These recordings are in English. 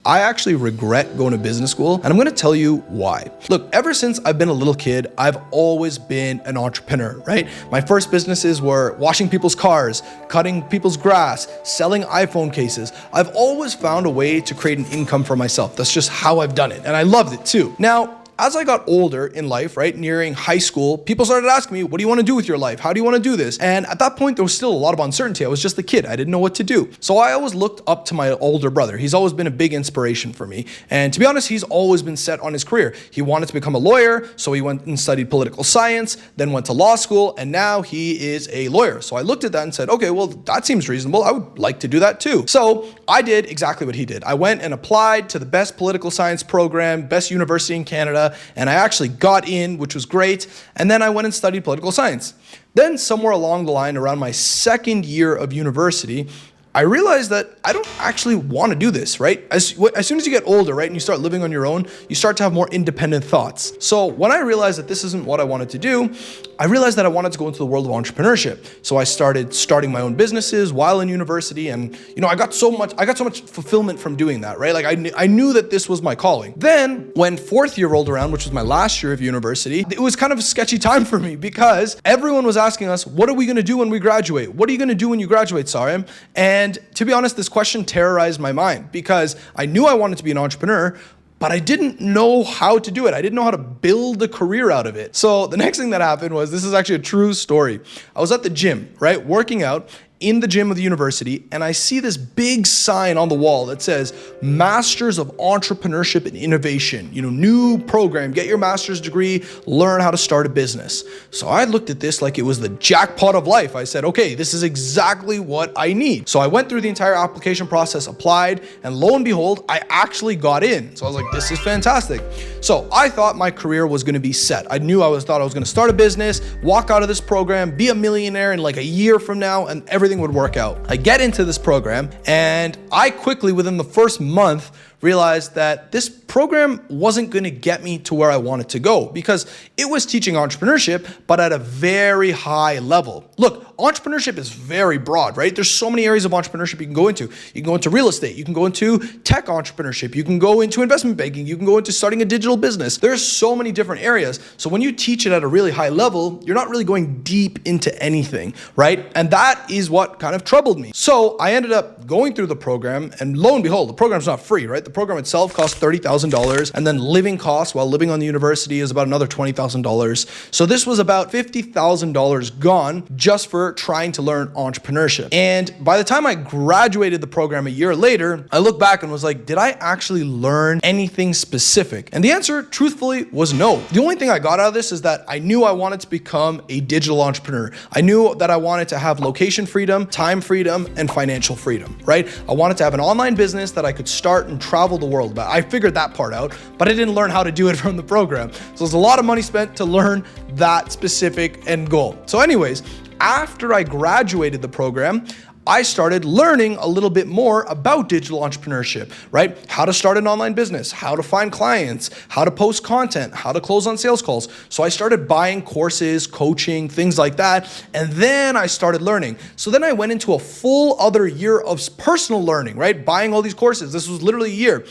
I actually regret going to business school, and I'm gonna tell you why. Look, ever since I've been a little kid, I've always been an entrepreneur, right? My first businesses were washing people's cars, cutting people's grass, selling iPhone cases. I've always found a way to create an income for myself. That's just how I've done it, and I loved it too. Now, as I got older in life, right, nearing high school, people started asking me, what do you want to do with your life? How do you want to do this? And at that point, there was still a lot of uncertainty. I was just a kid. I didn't know what to do. So I always looked up to my older brother. He's always been a big inspiration for me. And to be honest, he's always been set on his career. He wanted to become a lawyer, so he went and studied political science, then went to law school, and now he is a lawyer. So I looked at that and said, okay, well, that seems reasonable. I would like to do that too. So I did exactly what he did. I went and applied to the best political science program, best university in Canada, and I actually got in, which was great. And then I went and studied political science. Then somewhere along the line, around my second year of university, I realized that I don't actually want to do this, right? As soon as you get older, right, and you start living on your own, you start to have more independent thoughts. So when I realized that this isn't what I wanted to do, I realized that I wanted to go into the world of entrepreneurship. So I started starting my own businesses while in university, and I got so much fulfillment from doing that, right? Like I knew that this was my calling. Then when fourth year rolled around, which was my last year of university, it was kind of a sketchy time for me because everyone was asking us, what are we going to do when we graduate? What are you going to do when you graduate, Sarim? And to be honest, this question terrorized my mind because I knew I wanted to be an entrepreneur, but I didn't know how to do it. I didn't know how to build a career out of it. So the next thing that happened was, this is actually a true story. I was at the gym, right, working out in the gym of the university, and I see this big sign on the wall that says Masters of Entrepreneurship and Innovation, new program, get your master's degree, learn how to start a business. So I looked at this like it was the jackpot of life. I said, okay, this is exactly what I need. So I went through the entire application process, applied, and lo and behold, I actually got in. So I was like, this is fantastic. So I thought my career was gonna be set. I thought I was gonna start a business, walk out of this program, be a millionaire in like a year from now, and everything would work out. I get into this program, and I quickly, within the first month, realized that this program wasn't going to get me to where I wanted to go because it was teaching entrepreneurship, but at a very high level. Look, entrepreneurship is very broad, right? There's so many areas of entrepreneurship you can go into. You can go into real estate, you can go into tech entrepreneurship, you can go into investment banking, you can go into starting a digital business. There's so many different areas. So when you teach it at a really high level, you're not really going deep into anything, right? And that is what kind of troubled me. So I ended up going through the program, and lo and behold, the program's not free, right? The program itself costs $30,000, and then living costs while living on the university is about another $20,000. So this was about $50,000 gone just for trying to learn entrepreneurship. And by the time I graduated the program a year later, I look back and was like, did I actually learn anything specific? And the answer, truthfully, was no. The only thing I got out of this is that I knew I wanted to become a digital entrepreneur. I knew that I wanted to have location freedom, time freedom, and financial freedom, right? I wanted to have an online business that I could start and travel the world about. I figured that part out, but I didn't learn how to do it from the program. So there's a lot of money spent to learn that specific end goal. So anyways, after I graduated the program, I started learning a little bit more about digital entrepreneurship, right? How to start an online business, how to find clients, how to post content, how to close on sales calls. So I started buying courses, coaching, things like that. And then I started learning. So then I went into a full other year of personal learning, right? Buying all these courses. This was literally a year.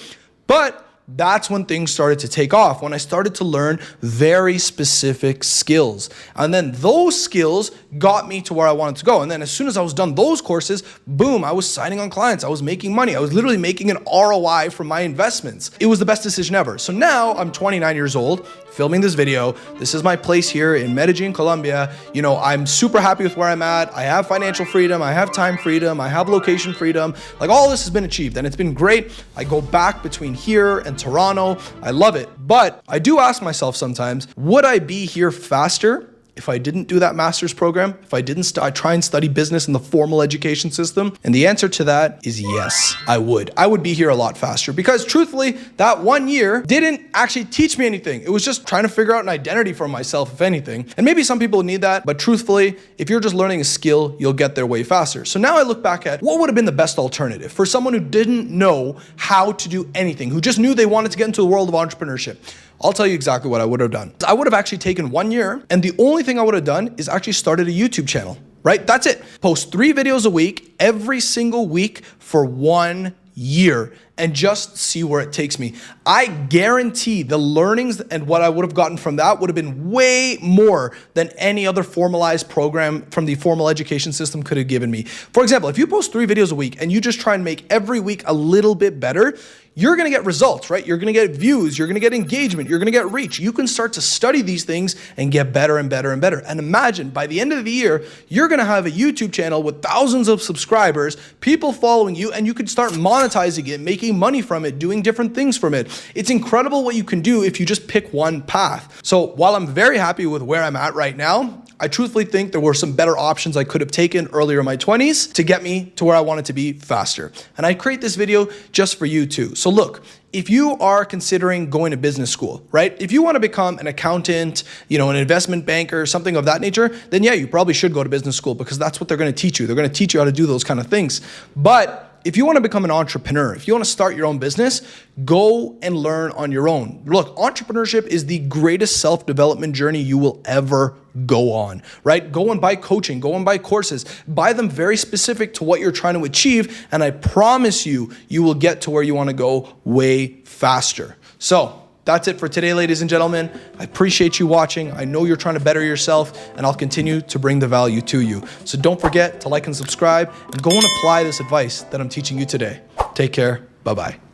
But that's when things started to take off, when I started to learn very specific skills. And then those skills got me to where I wanted to go. And then as soon as I was done those courses, boom, I was signing on clients. I was making money. I was literally making an ROI from my investments. It was the best decision ever. So now I'm 29 years old, filming this video. This is my place here in Medellin, Colombia. I'm super happy with where I'm at. I have financial freedom. I have time freedom. I have location freedom. Like, all this has been achieved, and it's been great. I go back between here and Toronto. I love it. But I do ask myself sometimes, would I be here faster if I didn't do that master's program, if I didn't try and study business in the formal education system? And the answer to that is yes, I would. I would be here a lot faster because truthfully, that 1 year didn't actually teach me anything. It was just trying to figure out an identity for myself, if anything. And maybe some people need that, but truthfully, if you're just learning a skill, you'll get there way faster. So now I look back at what would have been the best alternative for someone who didn't know how to do anything, who just knew they wanted to get into the world of entrepreneurship. I'll tell you exactly what I would have done. I would have actually taken 1 year, and the only thing I would have done is actually started a YouTube channel, right? That's it. Post 3 videos a week, every single week for 1 year. and just see where it takes me. I guarantee the learnings and what I would have gotten from that would have been way more than any other formalized program from the formal education system could have given me. For example, if you post 3 videos a week and you just try and make every week a little bit better, you're gonna get results, right? You're gonna get views, you're gonna get engagement, you're gonna get reach. You can start to study these things and get better and better and better. And imagine by the end of the year, you're gonna have a YouTube channel with thousands of subscribers, people following you, and you can start monetizing it, making money from it, doing different things from it. It's incredible what you can do if you just pick one path. So while I'm very happy with where I'm at right now, I truthfully think there were some better options I could have taken earlier in my 20s to get me to where I wanted to be faster. And I create this video just for you too. So look, if you are considering going to business school, right? If you want to become an accountant, an investment banker, something of that nature, then yeah, you probably should go to business school because that's what they're going to teach you. They're going to teach you how to do those kind of things. But if you want to become an entrepreneur, if you want to start your own business, go and learn on your own. Look, entrepreneurship is the greatest self-development journey you will ever go on, right? Go and buy coaching, go and buy courses, buy them very specific to what you're trying to achieve. And I promise you, you will get to where you want to go way faster. So that's it for today, ladies and gentlemen. I appreciate you watching. I know you're trying to better yourself, and I'll continue to bring the value to you. So don't forget to like and subscribe, and go and apply this advice that I'm teaching you today. Take care. Bye-bye.